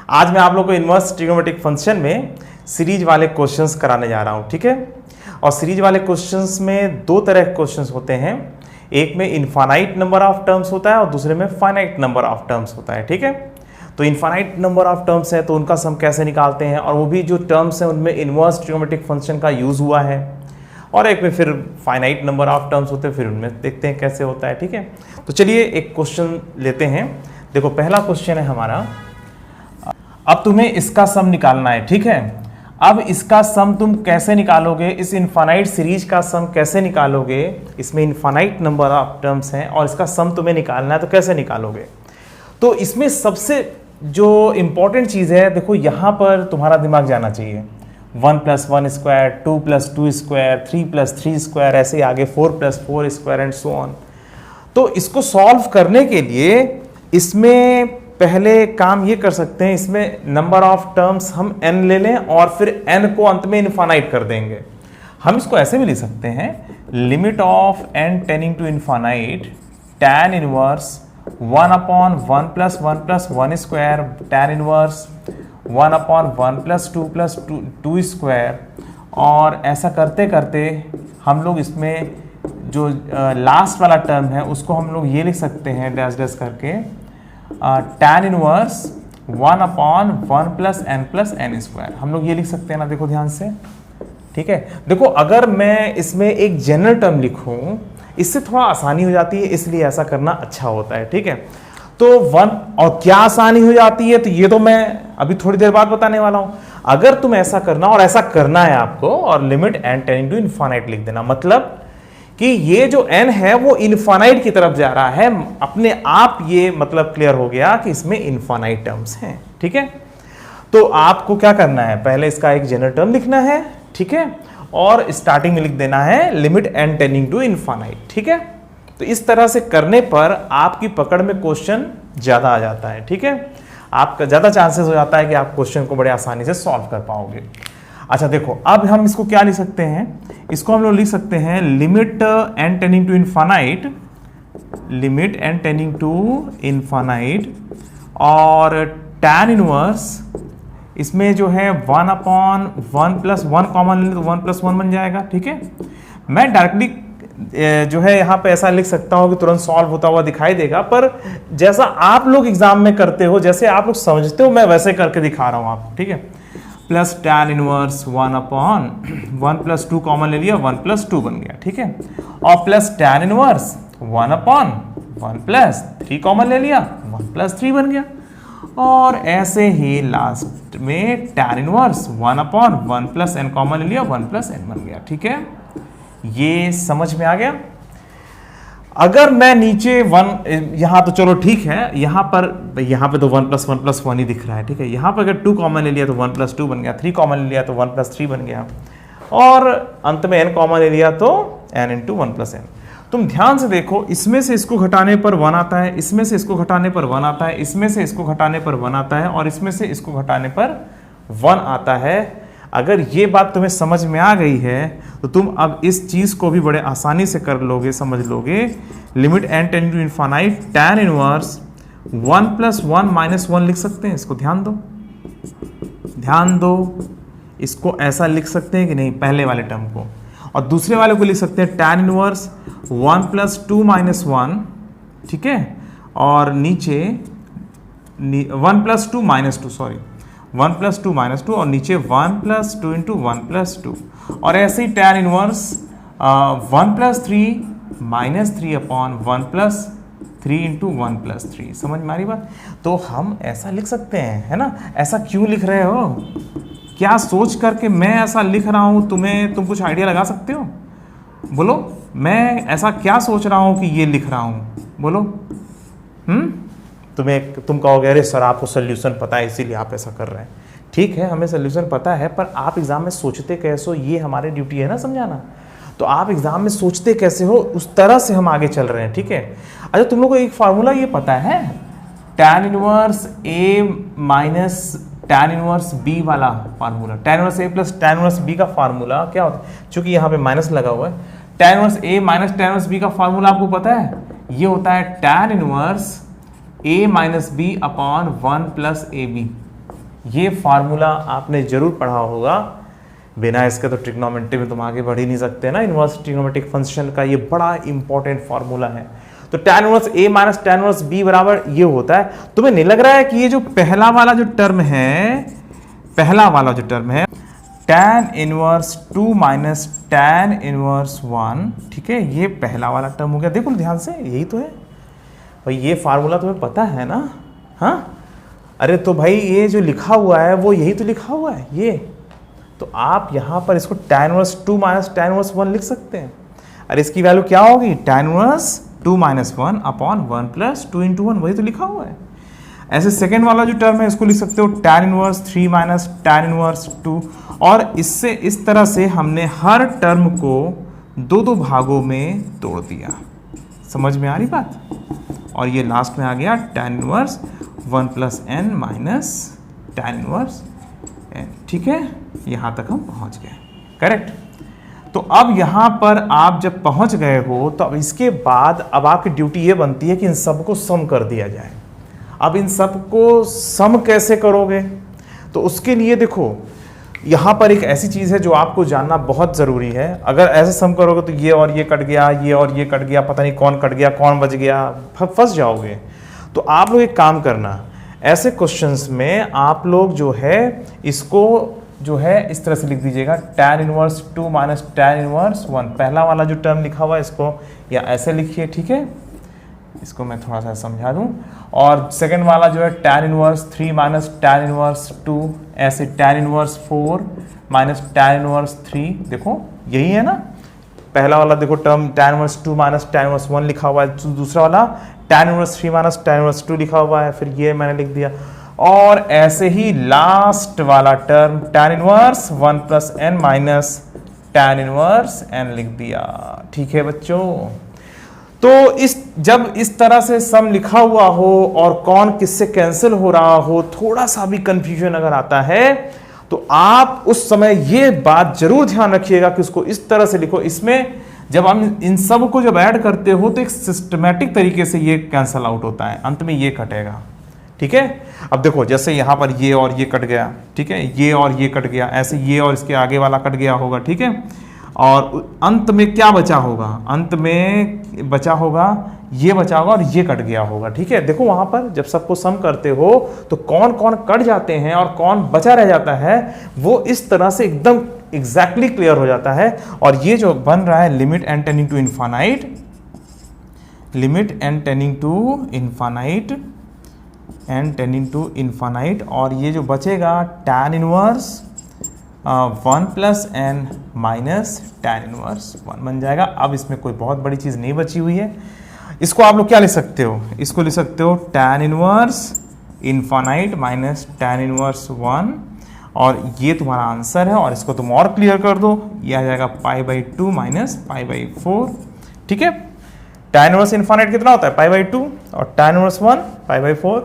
आज मैं आप लोग को इनवर्स ट्रिग्नोमेट्रिक फंक्शन में सीरीज वाले क्वेश्चंस कराने जा रहा हूं, ठीक है। और सीरीज वाले क्वेश्चंस में दो तरह के क्वेश्चंस होते हैं, एक में इनफाइनाइट नंबर ऑफ टर्म्स होता है और दूसरे में फाइनाइट नंबर ऑफ टर्म्स होता है, ठीक है। तो इनफाइनाइट नंबर ऑफ टर्म्स है तो उनका सम कैसे निकालते हैं, और वो भी जो टर्म्स हैं उनमें इनवर्स ट्रिग्नोमेट्रिक फंक्शन का यूज हुआ है, और एक में फिर फाइनाइट नंबर ऑफ टर्म्स होते हैं, फिर उनमें देखते हैं कैसे होता है, ठीक है। तो चलिए एक क्वेश्चन लेते हैं। देखो पहला क्वेश्चन है हमारा, अब तुम्हें इसका सम निकालना है, ठीक है। अब इसका सम तुम कैसे निकालोगे, इस इनफाइनाइट सीरीज का सम कैसे निकालोगे, इसमें इनफाइनाइट नंबर ऑफ टर्म्स हैं और इसका सम तुम्हें निकालना है, तो कैसे निकालोगे। तो इसमें सबसे जो इंपॉर्टेंट चीज़ है, देखो यहाँ पर तुम्हारा दिमाग जाना चाहिए। 1 + 1 स्क्वायर, 2 + 2 स्क्वायर, 3 + 3 स्क्वायर, ऐसे आगे 4 + 4 स्क्वायर एंड सो ऑन। तो इसको सॉल्व करने के लिए इसमें पहले काम ये कर सकते हैं, इसमें नंबर ऑफ टर्म्स हम n ले लें और फिर n को अंत में इनफाइनाइट कर देंगे। हम इसको ऐसे भी लिख सकते हैं, limit of n tending to infinite tan inverse 1/1 + 1 + 1 square tan inverse 1/1 + 2 + 2 square. और ऐसा करते करते हम लोग इसमें जो लास्ट वाला टर्म है उसको हम लोग ये लिख सकते हैं डैश डैश करके, tan इनवर्स 1/1 + n स्क्वायर। हम लोग ये लिख सकते हैं ना, देखो ध्यान से, ठीक है। देखो अगर मैं इसमें एक जनरल टर्म लिखूं, इससे थोड़ा आसानी हो जाती है, इसलिए ऐसा करना अच्छा होता है, ठीक है। तो 1 और क्या आसानी हो जाती है, तो ये तो मैं अभी थोड़ी देर बाद बताने वाला हूं। अगर तुम ऐसा करना, और ऐसा करना है आपको, और limit n tending to infinite लिख देना, मतलब कि ये जो n है वो इनफाइनाइट की तरफ जा रहा है, अपने आप ये मतलब क्लियर हो गया कि इसमें इनफाइनाइट टर्म्स हैं, ठीक है। तो आपको क्या करना है, पहले इसका एक जनरल टर्म लिखना है, ठीक है, और स्टार्टिंग में लिख देना है limit n tending to infinite, ठीक है। तो इस तरह से करने पर आपकी पकड़ में क्वेश्चन ज्यादा आ जाता है, ठीक है। आपका ज्यादा चांसेस हो जाता है कि आप क्वेश्चन को बड़े आसानी से सॉल्व कर पाओगे। अच्छा देखो, अब हम इसको क्या लिख सकते हैं, इसको हम लोग लिख सकते हैं limit n tending to infinite, limit n tending to infinite, और tan इनवर्स इसमें जो है 1/1 + 1 कॉमन ले तो 1 + 1 बन जाएगा, ठीक है। मैं डायरेक्टली जो है यहाँ पे ऐसा लिख सकता हूँ कि तुरंत सॉल्व होता हुआ दिखाई देगा, पर जैसा आप लोग एग्जाम में करते हो, जैसे आप लोग समझते हो, मैं वैसे करके दिखा रहा हूँ आपको, ठीक है। प्लस tan इनवर्स 1/1 + 2 कॉमन ले लिया, 1 + 2 बन गया, ठीक है। और प्लस tan इनवर्स 1/1 + 3 कॉमन ले लिया, 1 + 3 बन गया। और ऐसे ही लास्ट में tan इनवर्स 1/1 + n कॉमन ले लिया, 1 + n बन गया, ठीक है। ये समझ में आ गया। अगर मैं नीचे 1, यहां तो चलो ठीक है, यहां पे तो 1 + 1 + 1 ही दिख रहा है, ठीक है। यहां पर अगर 2 कॉमन ले लिया तो 1 + 2 बन गया, 3 कॉमन ले लिया तो 1 + 3 बन गया, और अंत में n कॉमन ले लिया तो n × 1 + n। तुम ध्यान से देखो, इसमें से इसको घटाने पर 1 आता है, इसमें से इसको घटाने पर 1 आता है, इसमें से इसको घटाने पर 1 आता है, और इसमें से इसको घटाने पर 1 आता है। अगर ये बात तुम्हें समझ में आ गई है तो तुम अब इस चीज को भी बड़े आसानी से कर लोगे, समझ लोगे। Limit n tending to infinite tan inverse 1 + 1 - 1 लिख सकते हैं। इसको ध्यान दो, ध्यान दो, इसको ऐसा लिख सकते हैं कि नहीं, पहले वाले टर्म को, और दूसरे वाले को लिख सकते हैं tan इनवर्स 1 + 2 - 1, ठीक है। और नीचे 1 + 2 - 2, सॉरी 1 + 2 - 2, और नीचे 1 + 2 × 1 + 2, और ऐसे ही tan इनवर्स 1 + 3 - 3/1 + 3 × 1 + 3। समझ में आ रही बात। तो हम ऐसा लिख सकते हैं, है ना। ऐसा क्यों लिख रहे हो, क्या सोच करके मैं ऐसा लिख रहा हूं, तुम कुछ आइडिया लगा सकते हो, बोलो। मैं ऐसा क्या सोच रहा हूं कि ये लिख रहा हूं, बोलो। तुम कहोगे अरे सर आपको सोल्यूशन पता है इसीलिए आप ऐसा कर रहे हैं। ठीक है, हमें सोल्यूशन पता है, पर आप एग्जाम में सोचते कैसे हो, ये हमारी ड्यूटी है ना समझाना। तो आप एग्जाम में सोचते कैसे हो, उस तरह से हम आगे चल रहे हैं, ठीक है। अच्छा, तुम लोग को एक फार्मूला ये पता है, tan inverse A - tan inverse B वाला formula, tan inverse A + tan inverse B का फार्मूला क्या होता है, चूंकि यहाँ पे माइनस लगा हुआ है। tan inverse A - tan inverse B का फार्मूला आपको पता है, ये होता है tan inverse A - B/1 + AB। ये फार्मूला आपने जरूर पढ़ा होगा, बिना इसके तो ट्रिग्नोमेट्री में तुम आगे बढ़ ही नहीं सकते ना। इनवर्स ट्रिग्नोमेट्रिक फंक्शन का ये बड़ा इंपॉर्टेंट फार्मूला है। तो tan inverse a minus tan inverse b बराबर ये होता है। तुम्हें नहीं लग रहा है कि ये जो पहला वाला जो टर्म है, tan inverse 2 minus tan inverse 1, ठीक है, ये पहला वाला टर्म हो गया। देखो ध्यान से, यही तो है भाई, ये फार्मूला तुम्हें पता है ना। हाँ, अरे तो भाई ये जो लिखा हुआ है वो यही तो लिखा हुआ है ये। तो आप यहाँ पर इसको tan inverse 2 minus tan inverse 1 लिख सकते हैं। अरे इसकी वैल्यू क्या होगी, tan inverse 2 minus 1 upon 1 plus 2 into 1, वही तो लिखा हुआ है। ऐसे सेकेंड वाला जो टर्म है इसको लिख सकते हो tan inverse 3 minus tan inverse 2, और इससे इस तरह से हमने हर टर्म को दो दो भागों में तोड़ दिया। समझ में आ रही बात। और ये लास्ट में आ गया tan inverse 1 plus n minus tan inverse n, ठीक है, यहाँ तक हम पहुँच गए। करेक्ट। तो अब यहाँ पर आप जब पहुँच गए हो तो अब इसके बाद अब आपकी ड्यूटी ये बनती है कि इन सबको सम कर दिया जाए। अब इन सबको सम कैसे करोगे, तो उसके लिए देखो यहाँ पर एक ऐसी चीज़ है जो आपको जानना बहुत ज़रूरी है। अगर ऐसे सम करोगे तो ये और ये कट गया, ये और ये कट गया, पता नहीं कौन कट गया कौन बच गया, फंस जाओगे। तो आप लोग एक काम करना, ऐसे क्वेश्चंस में आप लोग जो है इसको जो है इस तरह से लिख दीजिएगा, tan inverse 2 minus tan inverse 1, पहला वाला जो टर्म लिखा हुआ है इसको या ऐसे लिखिए, ठीक है, इसको मैं थोड़ा सा समझा दूं। और सेकंड वाला जो है tan inverse 3 minus tan inverse 2, ऐसे tan inverse 4 minus tan inverse 3, देखो यही है ना। पहला वाला देखो term tan inverse 2 minus tan inverse 1 लिखा हुआ है, दूसरा वाला tan inverse 3 minus tan inverse 2 लिखा हुआ है, फिर ये मैंने लिख दिया। और ऐसे ही लास्ट वाला term tan inverse 1 plus n minus tan inverse n लिख दिया। ठीक है बच्चों, तो जब इस तरह से सम लिखा हुआ हो और कौन किससे कैंसिल हो रहा हो, थोड़ा सा भी कंफ्यूजन अगर आता है तो आप उस समय ये बात जरूर ध्यान रखिएगा कि उसको इस तरह से लिखो। इसमें जब हम इन सब को जब ऐड करते हो तो एक सिस्टमैटिक तरीके से ये कैंसिल आउट होता है, अंत में ये कटेगा। ठीक है, अब देखो जैसे यहाँ पर ये और ये कट गया, ठीक है, ये और ये कट गया, ऐसे ये और इसके आगे वाला कट गया होगा, ठीक है, और अंत में क्या बचा होगा, अंत में बचा होगा ये बचा होगा और ये कट गया होगा। ठीक है, देखो वहां पर जब सबको सम करते हो तो कौन कौन कट जाते हैं और कौन बचा रह जाता है वो इस तरह से एकदम एग्जैक्टली क्लियर हो जाता है। और ये जो बन रहा है limit n tending to infinite, limit n tending to infinite n tending to infinite, और ये जो बचेगा tan inverse 1 plus n minus tan inverse 1 बन जाएगा। अब इसमें कोई बहुत बड़ी चीज़ नहीं बची हुई है। इसको आप लोग क्या लिख सकते हो, इसको लिख सकते हो tan inverse infinite minus tan inverse 1, और ये तुम्हारा आंसर है। और इसको तुम और क्लियर कर दो, ये आ जाएगा π/2 माइनस π/4। ठीक है, tan इनवर्स इनफाइनाइट कितना होता है π/2 और tan इनवर्स 1 π/4,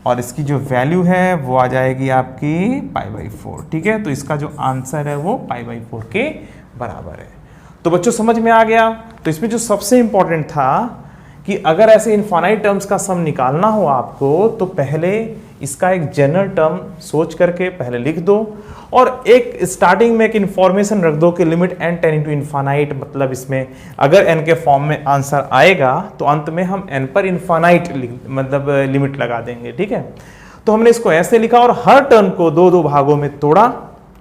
और इसकी जो वैल्यू है वो आ जाएगी आपकी π/4। ठीक है, तो इसका जो आंसर है वो π/4 के बराबर है। तो बच्चों समझ में आ गया। तो इसमें जो सबसे इंपॉर्टेंट था कि अगर ऐसे इनफाइनाइट टर्म्स का सम निकालना हो आपको तो पहले इसका एक जनरल टर्म सोच करके पहले लिख दो, और एक स्टार्टिंग में एक इंफॉर्मेशन रख दो कि limit n tending to infinite, मतलब इसमें अगर n के फॉर्म में आंसर आएगा तो अंत में हम n पर इनफाइनाइट मतलब लिमिट लगा देंगे। ठीक है, तो हमने इसको ऐसे लिखा और हर टर्म को दो दो भागों में तोड़ा।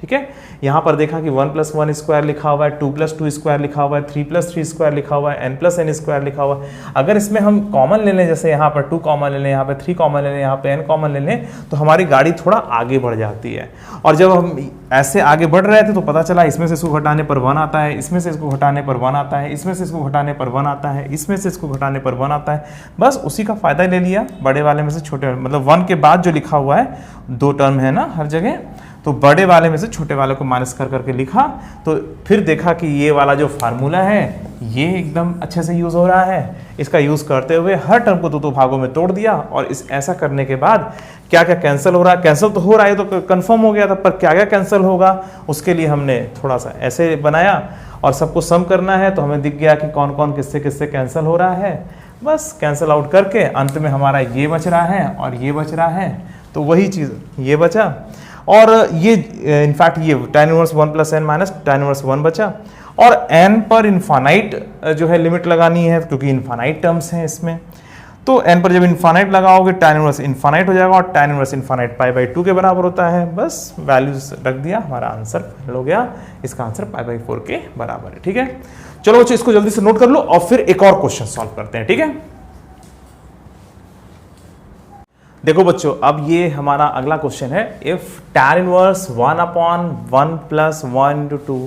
ठीक है, यहाँ पर देखा कि 1 प्लस 1 स्क्वायर लिखा हुआ है, 2 प्लस 2 स्क्वायर लिखा हुआ है, 3 प्लस 3 स्क्वायर लिखा हुआ है, n प्लस n स्क्वायर लिखा हुआ है। अगर इसमें हम कॉमन ले लें, जैसे यहाँ पर 2 कॉमन ले लें, यहाँ पे 3 कॉमन ले लें, यहाँ पे n कॉमन ले लें, तो हमारी गाड़ी थोड़ा आगे बढ़ जाती है। और जब हम ऐसे आगे बढ़ रहे थे तो पता चला इसमें से इसको घटाने पर 1 आता है, इसमें से इसको घटाने पर 1 आता है, इसमें से इसको घटाने पर 1 आता है, इसमें से इसको घटाने पर 1 आता है। बस उसी का फायदा ले लिया, बड़े वाले में से छोटे, मतलब 1 के बाद जो लिखा हुआ है 2 टर्म है ना हर जगह, तो बड़े वाले में से छोटे वाले को माइनस कर करके लिखा। तो फिर देखा कि ये वाला जो फार्मूला है ये एकदम अच्छे से यूज़ हो रहा है। इसका यूज़ करते हुए हर टर्म को दो भागों में तोड़ दिया, और इस ऐसा करने के बाद क्या क्या कैंसिल हो रहा है, कैंसिल तो हो रहा है तो कंफर्म हो गया था, पर क्या क्या कैंसिल होगा उसके लिए हमने थोड़ा सा ऐसे बनाया, और सबको सम करना है तो हमें दिख गया कि कौन कौन किससे किससे कैंसिल हो रहा है। बस कैंसिल आउट करके अंत में हमारा ये बच रहा है और ये बच रहा है, तो वही चीज़ ये बचा, और ये इनफैक्ट ये tan inverse 1 plus n minus tan inverse 1 बचा, और n पर इन्फानाइट जो है लिमिट लगानी है क्योंकि इन्फानाइट टर्म्स हैं इसमें। तो n पर जब इन्फानाइट लगाओगे tan इनवर्स इन्फानाइट हो जाएगा, और tan inverse infinite pi by 2 के बराबर होता है। बस वैल्यूज रख दिया, हमारा आंसर फाइनल हो गया। इसका आंसर पाई बाई 4 के बराबर है। ठीक है, चलो बच्चों इसको जल्दी से नोट कर लो और फिर एक और क्वेश्चन सॉल्व करते हैं। ठीक है, देखो बच्चों, अब ये हमारा अगला क्वेश्चन है। If tan inverse 1/1 plus 1 into 2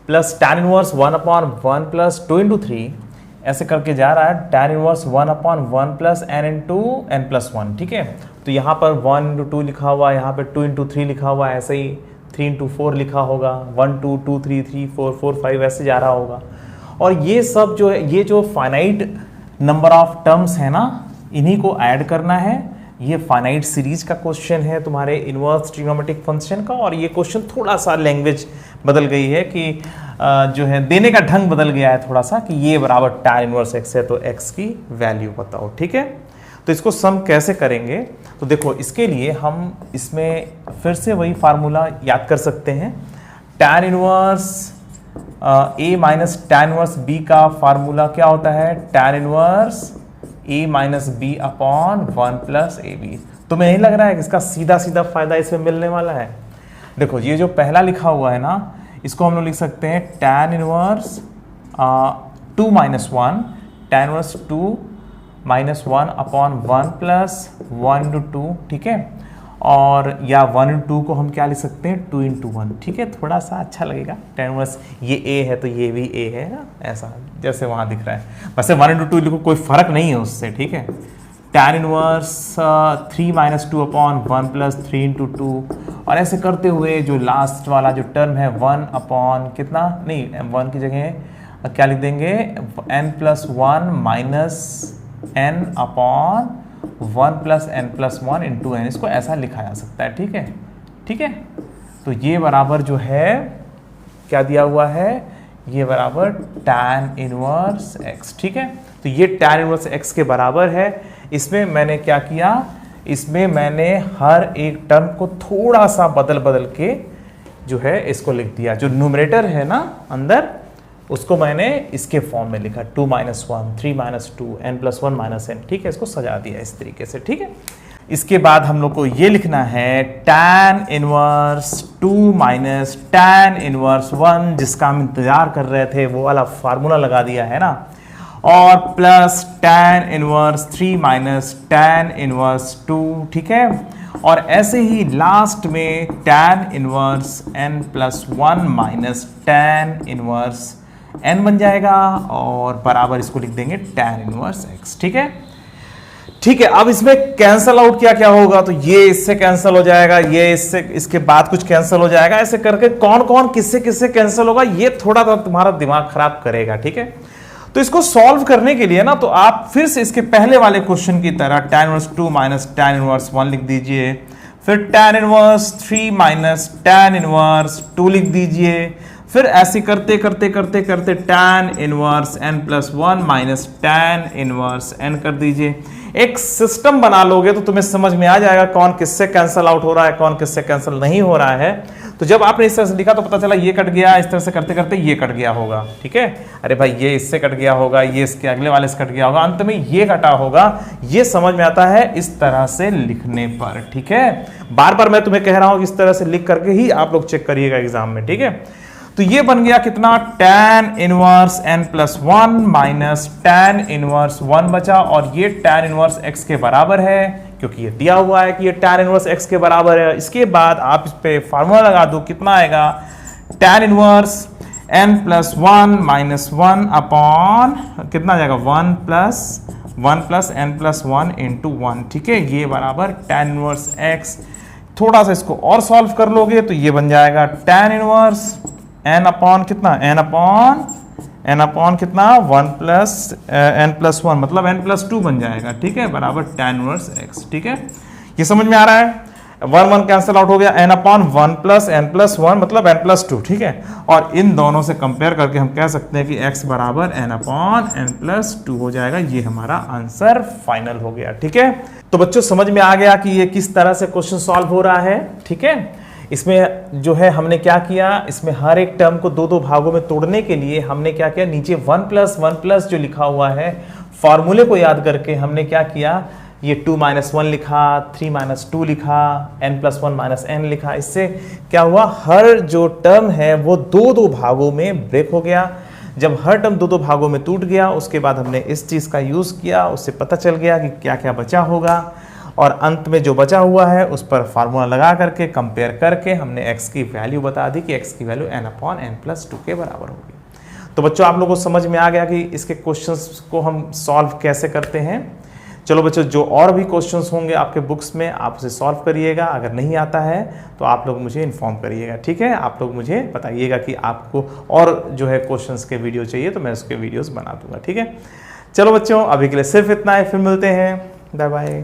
plus tan inverse 1/1 plus 2 into 3 ऐसे करके जा रहा है tan inverse 1/1 plus n into n plus 1। ठीक है, तो यहाँ पर 1 इंटू 2 लिखा हुआ है, यहाँ पे 2 इंटू 3 लिखा हुआ है, ऐसे ही 3 इंटू 4 लिखा होगा, 1 2 2 3 3 4 4 5 ऐसे जा रहा होगा। और ये सब जो है, ये जो फाइनाइट नंबर ऑफ टर्म्स है ना, इन्हीं को ऐड करना है। ये फाइनाइट सीरीज का क्वेश्चन है तुम्हारे इनवर्स ट्रिग्नोमेट्रिक फंक्शन का, और ये क्वेश्चन थोड़ा सा लैंग्वेज बदल गई है कि जो है देने का ढंग बदल गया है थोड़ा सा, कि ये बराबर tan इनवर्स x है तो x की वैल्यू बताओ। ठीक है, तो इसको सम कैसे करेंगे, तो देखो इसके लिए हम इसमें फिर से वही फार्मूला याद कर सकते हैं। tan inverse a minus tan inverse b का फार्मूला क्या होता है, tan inverse a minus B upon 1 plus A B. तुम्हें नहीं लग रहा है कि इसका सीधा सीधा फायदा इसमें मिलने वाला है? देखो ये जो पहला लिखा हुआ है ना, इसको हम लोग लिख सकते हैं tan inverse 2 minus 1, tan inverse 2 minus 1 upon 1 plus 1 into 2। ठीक है, और या 1 इंटू 2 को हम क्या लिख सकते हैं 2 इंटू 1। ठीक है, थोड़ा सा अच्छा लगेगा। tan इनवर्स ये a है तो ये भी a है ना, ऐसा जैसे वहाँ दिख रहा है। वैसे 1 इंटू 2 लिखो, कोई फर्क नहीं है उससे। ठीक है, tan inverse 3 minus 2 upon 1 plus 3 into 2, और ऐसे करते हुए जो लास्ट वाला जो टर्म है 1 अपॉन कितना, नहीं 1 की जगह क्या लिख देंगे n plus 1 minus n upon 1 plus n plus 1 into n, इसको ऐसा लिखा जा सकता है। ठीक है, ठीक है, तो ये बराबर जो है क्या दिया हुआ है, ये बराबर tan इनवर्स x। ठीक है, तो ये tan इनवर्स x के बराबर है। इसमें मैंने क्या किया, इसमें मैंने हर एक टर्म को थोड़ा सा बदल बदल के जो है इसको लिख दिया। जो न्यूमरेटर है ना अंदर, उसको मैंने इसके फॉर्म में लिखा 2 minus 1, 3 minus 2, n plus 1 minus n। ठीक है, इसको सजा दिया इस तरीके से। ठीक है, इसके बाद हम लोग को ये लिखना है tan inverse 2 minus tan inverse 1, जिसका हम इंतजार कर रहे थे, वो वाला फार्मूला लगा दिया है ना, और plus tan inverse 3 minus tan inverse 2। ठीक है, और ऐसे ही लास्ट में tan inverse n plus 1 minus tan inverse n बन जाएगा, और बराबर इसको लिख देंगे tan इनवर्स x। ठीक है, ठीक है, अब इसमें कैंसल आउट क्या क्या होगा, तो ये इससे कैंसिल हो जाएगा, ये इससे, इसके बाद कुछ कैंसिल हो जाएगा, ऐसे करके कौन कौन किससे किससे कैंसिल होगा, ये थोड़ा सा तुम्हारा दिमाग खराब करेगा। ठीक है, तो इसको सॉल्व करने के लिए ना, तो आप फिर से इसके पहले वाले क्वेश्चन की तरह tan inverse 2 minus tan inverse 1 लिख दीजिए, फिर tan inverse 3 minus tan inverse 2 लिख दीजिए, फिर ऐसे करते करते करते करते tan inverse n plus 1 minus tan inverse n कर दीजिए। एक सिस्टम बना लोगे तो तुम्हें समझ में आ जाएगा कौन किससे कैंसिल आउट हो रहा है, कौन किससे कैंसिल नहीं हो रहा है। तो जब आपने इस तरह से लिखा तो पता चला ये कट गया, इस तरह से करते करते ये कट गया होगा। ठीक है, अरे भाई ये इससे कट गया होगा, ये इसके अगले वाले से कट गया होगा, अंत में ये कटा होगा। ये समझ में आता है इस तरह से लिखने पर। ठीक है, बार बार मैं तुम्हें कह रहा हूं कि इस तरह से लिख करके ही आप लोग चेक करिएगा एग्जाम में। ठीक है, तो ये बन गया कितना, tan inverse n plus 1 minus tan inverse 1 बचा, और ये tan इनवर्स x के बराबर है, क्योंकि ये दिया हुआ है कि ये tan इनवर्स x के बराबर है। इसके बाद आप इस पे फार्मूला लगा दो, कितना आएगा, tan inverse n plus 1 minus 1 upon कितना आ जाएगा 1 प्लस n प्लस 1 इंटू 1। ठीक है, ये बराबर tan इनवर्स x। थोड़ा सा इसको और सॉल्व कर लोगे तो ये बन जाएगा tan इनवर्स n अपॉन कितना, n अपॉन कितना 1 प्लस n प्लस 1, मतलब n प्लस 2 बन जाएगा। ठीक है, बराबर tan इनवर्स x। ठीक है, ये समझ में आ रहा है। 1 1 कैंसिल आउट हो गया, n upon 1 plus n plus 1 मतलब n प्लस 2, ठीक है। और इन दोनों से कंपेयर करके हम कह सकते हैं कि x बराबर n अपॉन n प्लस 2 हो जाएगा। ये हमारा आंसर फाइनल हो गया, ठीक है। तो बच्चों समझ में आ गया कि ये किस तरह से क्वेश्चन सॉल्व हो रहा है, ठीक है। इसमें जो है हमने क्या किया, इसमें हर एक टर्म को दो दो भागों में तोड़ने के लिए हमने क्या किया, नीचे 1 प्लस जो लिखा हुआ है फॉर्मूले को याद करके हमने क्या किया, ये 2 - 1 लिखा, 3 - 2 लिखा, n + 1 - n लिखा। इससे क्या हुआ, हर जो टर्म है वो दो दो भागों में ब्रेक हो गया। जब हर टर्म दो दो भागों में टूट गया, उसके बाद हमने इस चीज़ का यूज़ किया, उससे पता चल गया कि क्या क्या बचा होगा, और अंत में जो बचा हुआ है उस पर फार्मूला लगा करके कंपेयर करके हमने x की वैल्यू बता दी कि x की value n upon n plus 2 के बराबर होगी। तो बच्चों आप लोगों को समझ में आ गया कि इसके क्वेश्चंस को हम सॉल्व कैसे करते हैं। चलो बच्चों, जो और भी क्वेश्चंस होंगे आपके बुक्स में आप उसे सॉल्व करिएगा। अगर नहीं आता है तो आप लोग मुझे इन्फॉर्म करिएगा, ठीक है। आप लोग मुझे बताइएगा कि आपको और जो है क्वेश्चंस के वीडियो चाहिए तो मैं उसके वीडियोस बना दूंगा, ठीक है। चलो बच्चों, अभी के लिए सिर्फ इतना है, फिर मिलते हैं, बाय बाय।